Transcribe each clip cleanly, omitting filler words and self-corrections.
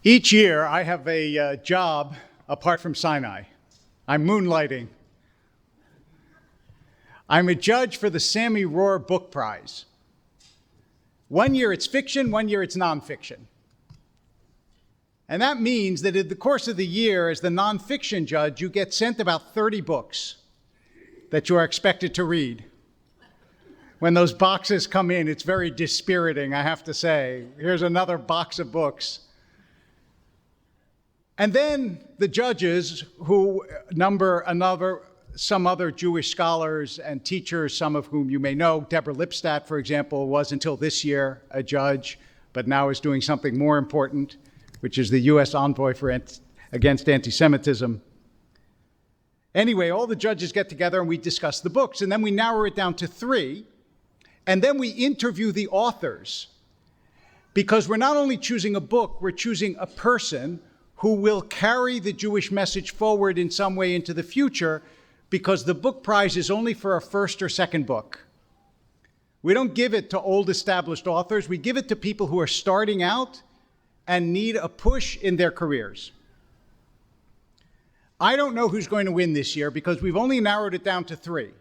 Each year, I have a job apart from Sinai. I'm moonlighting. I'm a judge for the Sammy Rohr Book Prize. One year it's fiction, one year it's nonfiction. And that means that in the course of the year, as the nonfiction judge, you get sent about 30 books that you are expected to read. When those boxes come in, it's very dispiriting, I have to say. Here's another box of books. And then the judges, who number some other Jewish scholars and teachers, some of whom you may know, Deborah Lipstadt, for example, was until this year a judge, but now is doing something more important, which is the U.S. envoy against anti-Semitism. Anyway, all the judges get together and we discuss the books, and then we narrow it down to 3, and then we interview the authors, because we're not only choosing a book, we're choosing a person who will carry the Jewish message forward in some way into the future, because the book prize is only for a first or second book. We don't give it to old established authors. We give it to people who are starting out and need a push in their careers. I don't know who's going to win this year because we've only narrowed it down to 3.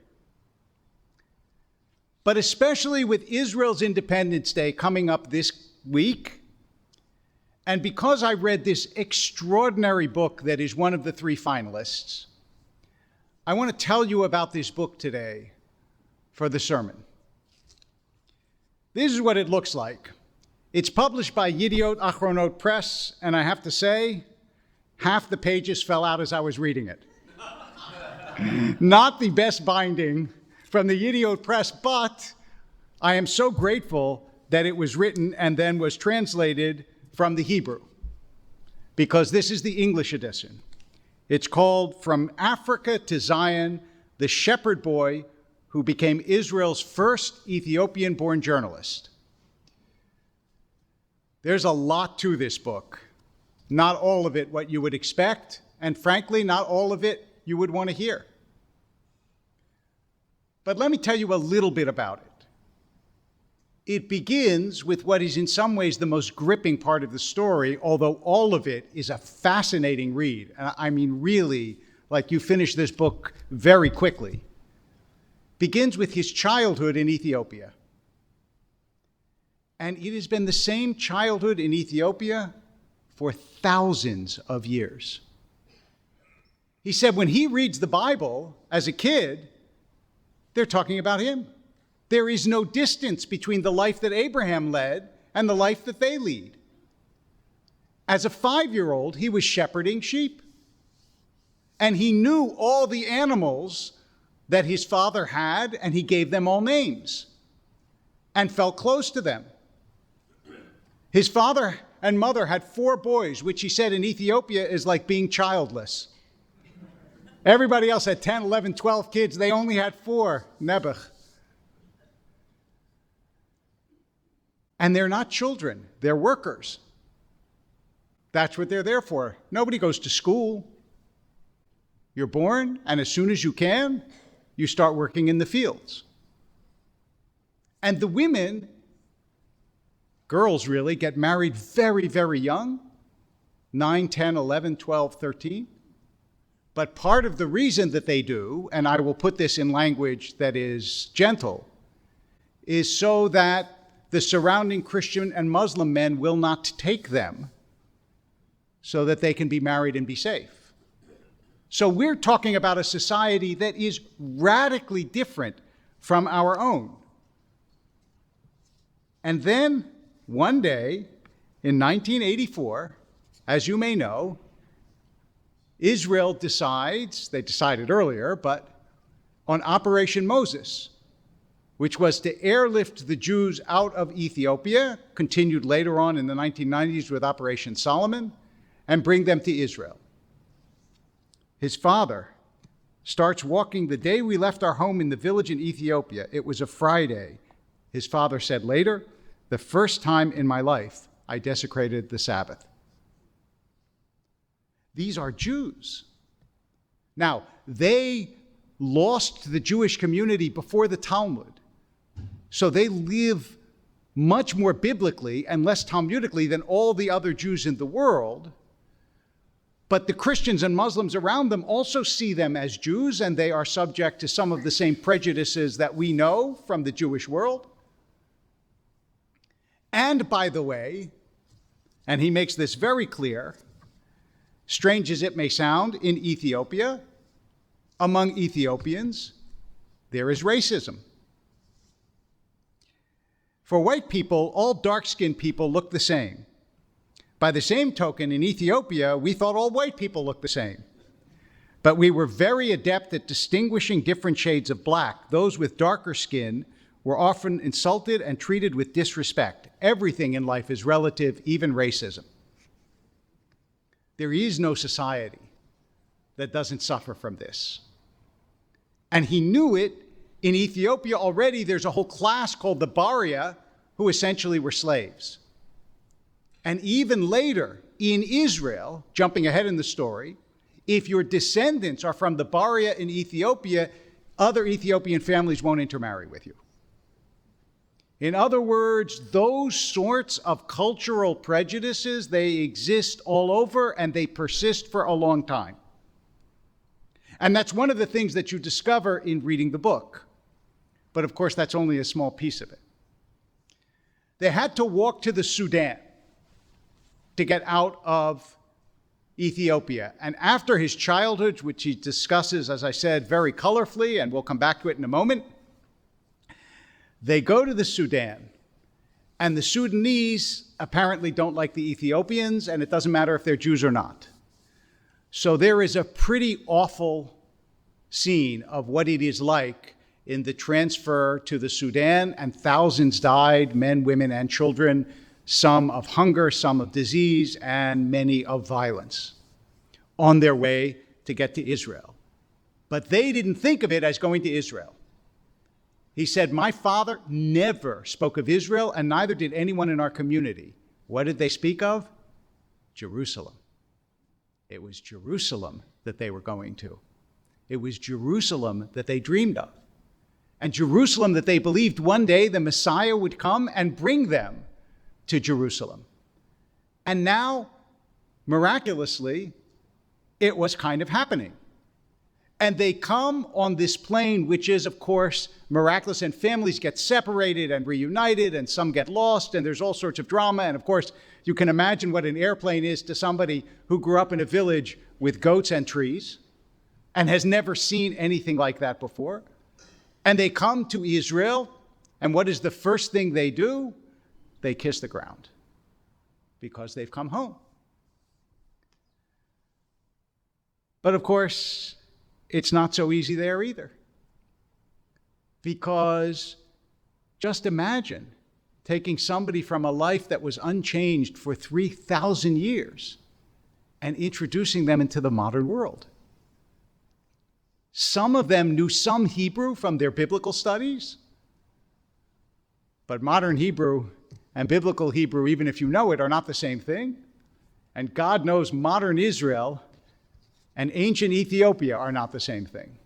But especially with Israel's Independence Day coming up this week, and because I read this extraordinary book that is one of the 3 finalists, I want to tell you about this book today for the sermon. This is what it looks like. It's published by Yediot Achronot Press, and I have to say, half the pages fell out as I was reading it. Not the best binding from the Yediot Press, but I am so grateful that it was written and then was translated from the Hebrew, because this is the English edition. It's called From Africa to Zion, the Shepherd Boy Who Became Israel's First Ethiopian-Born Journalist. There's a lot to this book. Not all of it what you would expect, and frankly, not all of it you would want to hear. But let me tell you a little bit about it. It begins with what is in some ways the most gripping part of the story, although all of it is a fascinating read. And I mean, really, like you finish this book very quickly. Begins with his childhood in Ethiopia. And it has been the same childhood in Ethiopia for thousands of years. He said when he reads the Bible as a kid, they're talking about him. There is no distance between the life that Abraham led and the life that they lead. As a 5-year-old, he was shepherding sheep. And he knew all the animals that his father had, and he gave them all names and felt close to them. His father and mother had 4 boys, which he said in Ethiopia is like being childless. Everybody else had 10, 11, 12 kids. They only had 4, Nebuch. And they're not children, they're workers. That's what they're there for. Nobody goes to school. You're born, and as soon as you can, you start working in the fields. And the women, girls really, get married very, very young, 9, 10, 11, 12, 13. But part of the reason that they do, and I will put this in language that is gentle, is so that the surrounding Christian and Muslim men will not take them so that they can be married and be safe. So we're talking about a society that is radically different from our own. And then one day in 1984, as you may know, Israel decides, they decided earlier, but on Operation Moses, which was to airlift the Jews out of Ethiopia, continued later on in the 1990s with Operation Solomon, and bring them to Israel. His father starts walking the day we left our home in the village in Ethiopia. It was a Friday. His father said later, the first time in my life I desecrated the Sabbath. These are Jews. Now, they lost the Jewish community before the Talmud. So they live much more biblically and less Talmudically than all the other Jews in the world. But the Christians and Muslims around them also see them as Jews, and they are subject to some of the same prejudices that we know from the Jewish world. And by the way, and he makes this very clear, strange as it may sound, in Ethiopia, among Ethiopians, there is racism. For white people, all dark-skinned people look the same. By the same token, in Ethiopia, we thought all white people looked the same. But we were very adept at distinguishing different shades of black. Those with darker skin were often insulted and treated with disrespect. Everything in life is relative, even racism. There is no society that doesn't suffer from this. And he knew it. In Ethiopia already, there's a whole class called the Baria, who essentially were slaves. And even later, in Israel, jumping ahead in the story, if your descendants are from the Baria in Ethiopia, other Ethiopian families won't intermarry with you. In other words, those sorts of cultural prejudices, they exist all over and they persist for a long time. And that's one of the things that you discover in reading the book. But of course, that's only a small piece of it. They had to walk to the Sudan to get out of Ethiopia. And after his childhood, which he discusses, as I said, very colorfully, and we'll come back to it in a moment, they go to the Sudan. And the Sudanese apparently don't like the Ethiopians, and it doesn't matter if they're Jews or not. So there is a pretty awful scene of what it is like in the transfer to the Sudan, and thousands died, men, women, and children, some of hunger, some of disease, and many of violence, on their way to get to Israel. But they didn't think of it as going to Israel. He said, my father never spoke of Israel, and neither did anyone in our community. What did they speak of? Jerusalem. It was Jerusalem that they were going to. It was Jerusalem that they dreamed of. And Jerusalem that they believed one day the Messiah would come and bring them to Jerusalem. And now, miraculously, it was kind of happening. And they come on this plane, which is, of course, miraculous, and families get separated and reunited, and some get lost, and there's all sorts of drama. And of course, you can imagine what an airplane is to somebody who grew up in a village with goats and trees and has never seen anything like that before. And they come to Israel, and what is the first thing they do? They kiss the ground because they've come home. But of course, it's not so easy there either. Because just imagine taking somebody from a life that was unchanged for 3,000 years and introducing them into the modern world. Some of them knew some Hebrew from their biblical studies, but modern Hebrew and biblical Hebrew, even if you know it, are not the same thing. And God knows modern Israel and ancient Ethiopia are not the same thing.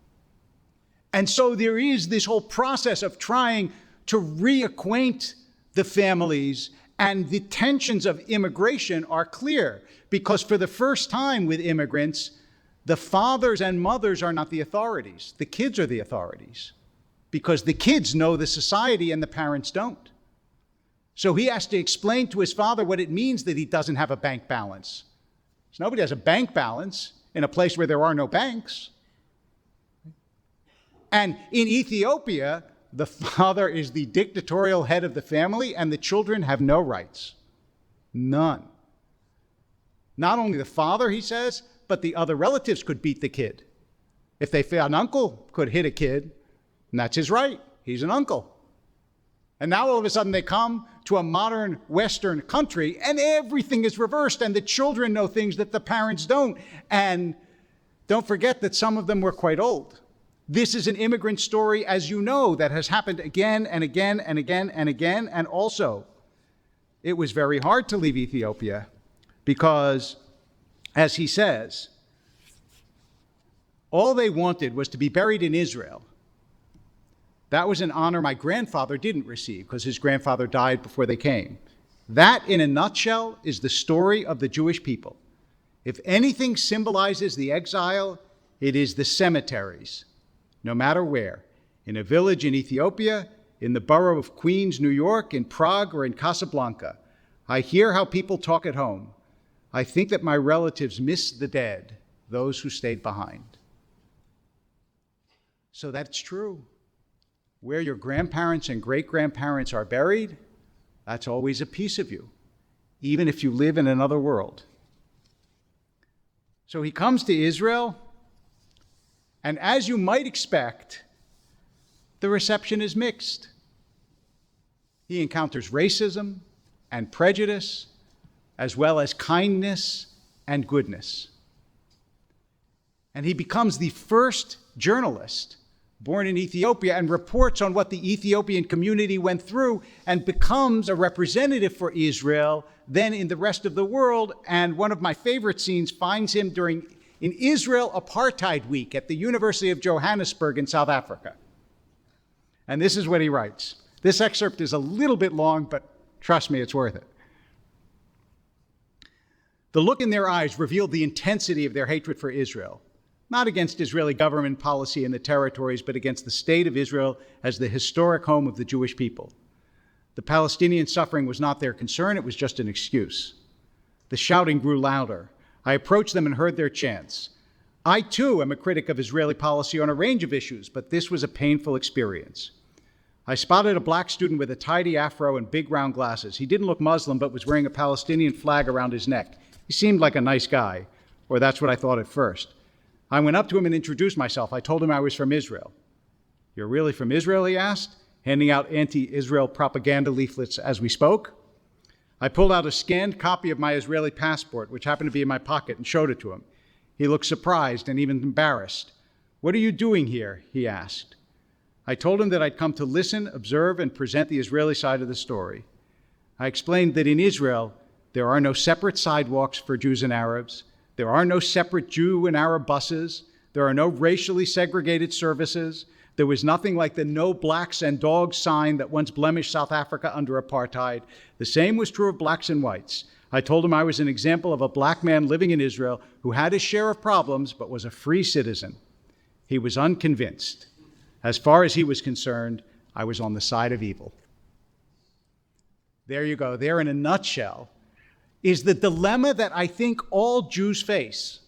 And so there is this whole process of trying to reacquaint the families, and the tensions of immigration are clear, because for the first time with immigrants, the fathers and mothers are not the authorities. The kids are the authorities, because the kids know the society and the parents don't. So he has to explain to his father what it means that he doesn't have a bank balance. So nobody has a bank balance in a place where there are no banks. And in Ethiopia, the father is the dictatorial head of the family, and the children have no rights. None. Not only the father, he says, but the other relatives could beat the kid. If they feel an uncle could hit a kid, and that's his right. He's an uncle. And now all of a sudden they come to a modern Western country and everything is reversed, and the children know things that the parents don't. And don't forget that some of them were quite old. This is an immigrant story, as you know, that has happened again and again and again and again. And also, it was very hard to leave Ethiopia because, as he says, all they wanted was to be buried in Israel. That was an honor my grandfather didn't receive because his grandfather died before they came. That, in a nutshell, is the story of the Jewish people. If anything symbolizes the exile, it is the cemeteries, no matter where, in a village in Ethiopia, in the borough of Queens, New York, in Prague, or in Casablanca. I hear how people talk at home. I think that my relatives miss the dead, those who stayed behind. So that's true. Where your grandparents and great-grandparents are buried, that's always a piece of you, even if you live in another world. So he comes to Israel, and as you might expect, the reception is mixed. He encounters racism and prejudice, as well as kindness and goodness. And he becomes the first journalist born in Ethiopia and reports on what the Ethiopian community went through and becomes a representative for Israel then in the rest of the world. And one of my favorite scenes finds him in Israel Apartheid Week at the University of Johannesburg in South Africa. And this is what he writes. This excerpt is a little bit long, but trust me, it's worth it. The look in their eyes revealed the intensity of their hatred for Israel, not against Israeli government policy in the territories, but against the state of Israel as the historic home of the Jewish people. The Palestinian suffering was not their concern, it was just an excuse. The shouting grew louder. I approached them and heard their chants. I, too, am a critic of Israeli policy on a range of issues, but this was a painful experience. I spotted a black student with a tidy afro and big round glasses. He didn't look Muslim, but was wearing a Palestinian flag around his neck. He seemed like a nice guy, or that's what I thought at first. I went up to him and introduced myself. I told him I was from Israel. You're really from Israel, he asked, handing out anti-Israel propaganda leaflets as we spoke. I pulled out a scanned copy of my Israeli passport, which happened to be in my pocket, and showed it to him. He looked surprised and even embarrassed. What are you doing here? He asked. I told him that I'd come to listen, observe, and present the Israeli side of the story. I explained that in Israel, there are no separate sidewalks for Jews and Arabs. There are no separate Jew and Arab buses. There are no racially segregated services. There was nothing like the no blacks and dogs sign that once blemished South Africa under apartheid. The same was true of blacks and whites. I told him I was an example of a black man living in Israel who had his share of problems but was a free citizen. He was unconvinced. As far as he was concerned, I was on the side of evil. There you go. There, in a nutshell, is the dilemma that I think all Jews face,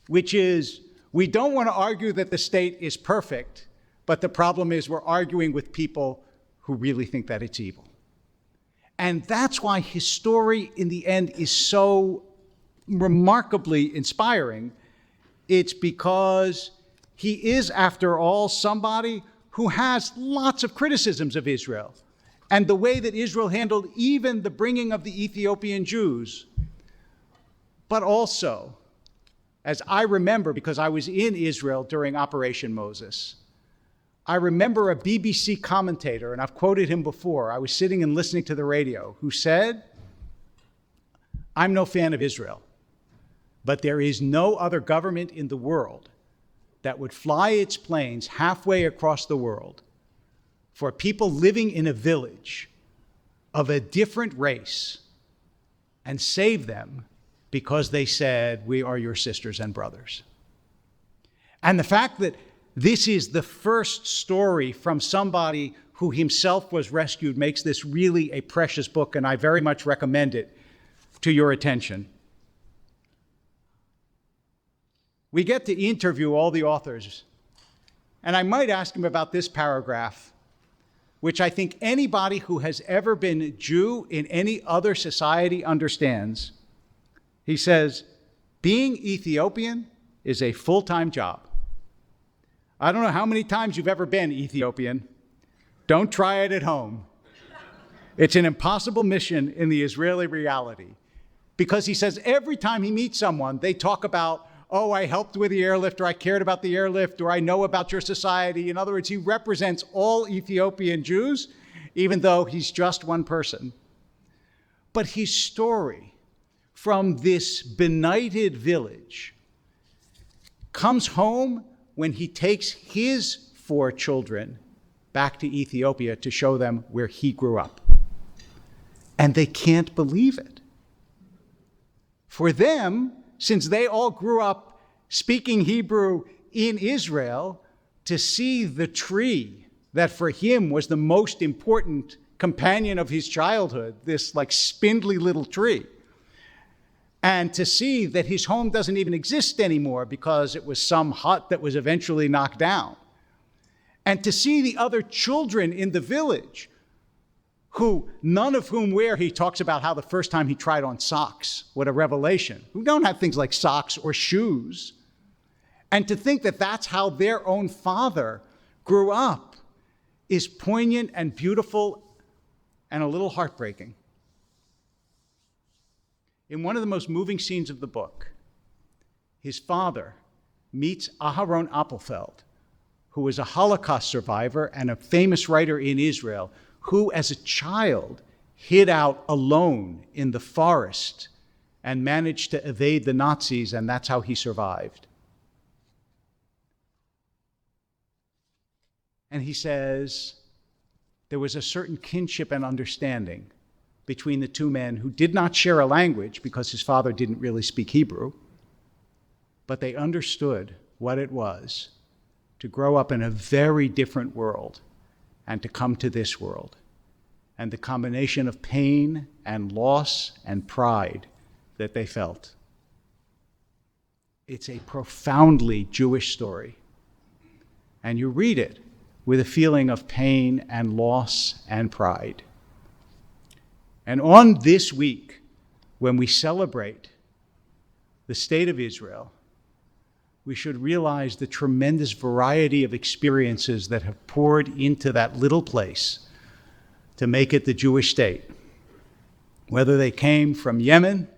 which is we don't want to argue that the state is perfect, but the problem is we're arguing with people who really think that it's evil. And that's why his story, in the end, is so remarkably inspiring. It's because he is, after all, somebody who has lots of criticisms of Israel and the way that Israel handled even the bringing of the Ethiopian Jews. But also, as I remember, because I was in Israel during Operation Moses, I remember a BBC commentator, and I've quoted him before, I was sitting and listening to the radio, who said, I'm no fan of Israel, but there is no other government in the world that would fly its planes halfway across the world for people living in a village of a different race and save them because they said, we are your sisters and brothers. And the fact that this is the first story from somebody who himself was rescued makes this really a precious book, and I very much recommend it to your attention. We get to interview all the authors, and I might ask him about this paragraph, which I think anybody who has ever been Jew in any other society understands. He says, being Ethiopian is a full-time job. I don't know how many times you've ever been Ethiopian. Don't try it at home. It's an impossible mission in the Israeli reality. Because he says every time he meets someone, they talk about, oh, I helped with the airlift, or I cared about the airlift, or I know about your society. In other words, he represents all Ethiopian Jews, even though he's just one person. But his story from this benighted village comes home when he takes his 4 children back to Ethiopia to show them where he grew up. And they can't believe it. For them, since they all grew up speaking Hebrew in Israel, to see the tree that for him was the most important companion of his childhood, this like spindly little tree, and to see that his home doesn't even exist anymore because it was some hut that was eventually knocked down, and to see the other children in the village, who none of whom wear, he talks about how the first time he tried on socks, what a revelation, who don't have things like socks or shoes, and to think that that's how their own father grew up is poignant and beautiful and a little heartbreaking. In one of the most moving scenes of the book, his father meets Aharon Appelfeld, who was a Holocaust survivor and a famous writer in Israel, who as a child hid out alone in the forest and managed to evade the Nazis, and that's how he survived. And he says there was a certain kinship and understanding between the two men who did not share a language because his father didn't really speak Hebrew, but they understood what it was to grow up in a very different world and to come to this world. And the combination of pain and loss and pride that they felt. It's a profoundly Jewish story. And you read it with a feeling of pain and loss and pride. And on this week, when we celebrate the state of Israel, we should realize the tremendous variety of experiences that have poured into that little place to make it the Jewish state. Whether they came from Yemen,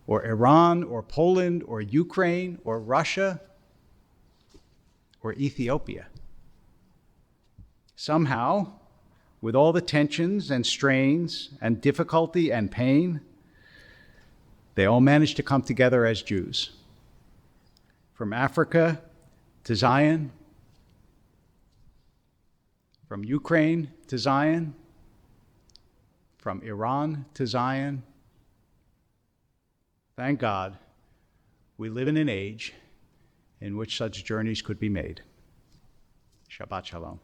or Iran, or Poland, or Ukraine, or Russia, or Ethiopia. Somehow, with all the tensions and strains and difficulty and pain, they all managed to come together as Jews. From Africa to Zion, from Ukraine to Zion, from Iran to Zion. Thank God we live in an age in which such journeys could be made. Shabbat Shalom.